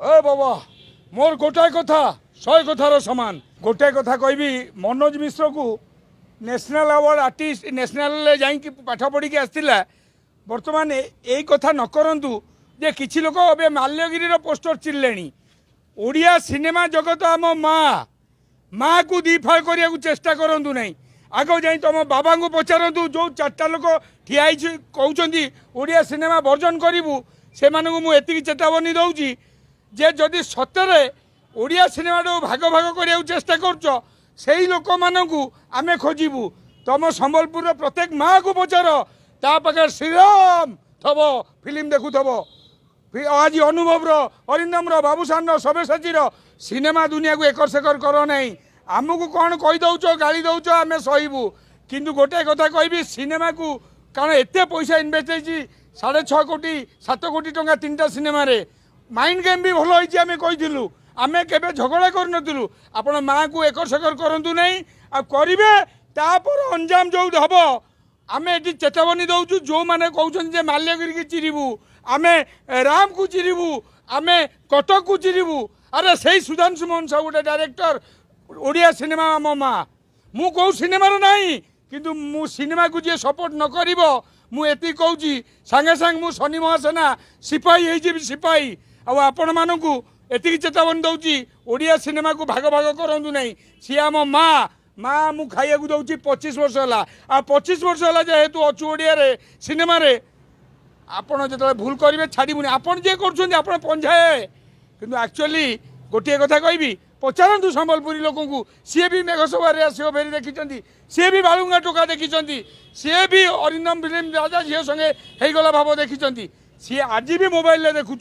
ए बाबा मोर गोटाए कथा 100 कथार समान गोटाए कथा कहबी मनोज मिश्र को नेशनल अवार्ड आर्टिस्ट नेशनल जाइए पाठ पढ़ी आसला बर्तमान यही कथा न करंतु जे किछि लोक अबे माल्यगिरी पोस्टर चिल्लेनी ओडिया सिनेमा जगत आम माँ को दिफाड़ करने को चेष्टा करंतु नहीं आग जाई तुम बाबा को पचारतु जो 4टा लोक ठिया कहते ओडिया सिनेमा वर्जन करूँ से मुझे चेतावनी दौची जे जदि सतरे ओडिया सिनेमा भाग भाग करने को चेष्टा कर से लोक मानू आम खोजबू तुम संबलपुर प्रत्येक माँ को पचार ता पाखे श्रीराम थब फिल्म देखुथब आज अनुभव अरिंदम बाबूसान सब्यसाची सिनेमा दुनिया को एकर सेकर कर नहीं आमको कौन कही दौच गाड़ी दौच आम सहबू किंतु गोटे कथा कहबी सिनेमा को कारण एत पैसा इनभेस्ट होती 6.5 कोटी 7 कोटी टंका 3टा सिनेमा रे माइंड गेम भी भल होती आम कही आम के झगड़ा करूँ आपण माँ को एकर सेकर करूँ नहीं करे तापर अंजाम जो हम आम ये चेतावनी दौचु जो मैंने कहते माल्यगिरी की चिरीबू आम राम को चिरीबू आम कटक को चिरीबू अरे से सुधांशु मोहन साहू गोटे डायरेक्टर ओडिया सिनेमा आम माँ मु कौ सिनेमार नहीं किंतु मु सिनेमा को जी सपोर्ट न करिवो मुझे कहूँ सांगे सांग मु शनि महासेना सिपाही हो सिपाही आपण मानू एति चेतावनी दौची ओडिया सिनेमा को भाग भाग करूँ नहीं सी आम माँ माँ मु खाइया दौची 25 वर्ष है आ 25 वर्ष है जेहेतु अच्छु ओडिया सिनेमा आपण जो भूल करेंगे छाड़बूनी आपड़ जे कर पंझाए कि एक्चुअली गोटे कथा कहबी पचारतु संबलपुरी लोक सी भी मेघसभार आसो फेरी देखी सी भी बालुंगा टोका देखी सी भी अरिंदम फिल्म राजा झील संगे होगला भाव देखी सी आज भी मोबाइल देखुं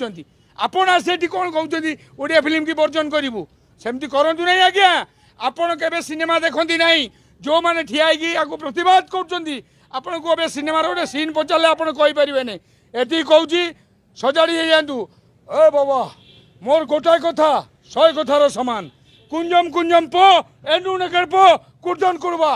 आपण आसे कौन कहते ओडिया फिल्म की वर्जन करूँ सेमती करूँ नहीं आज्ञा आपण के सिनेमा देखती ना जो मैंने ठिया प्रतिवाद कर को सिनेमार गोटे सीन पचारे आप कहींपारे नहीं ये कहूँ सजाड़ी जातु ए बाबा मोर गोटाए कथा 100 कथार समान कुंजम कुंजम पो एनु नगर पो कुर्दन कुर्बा।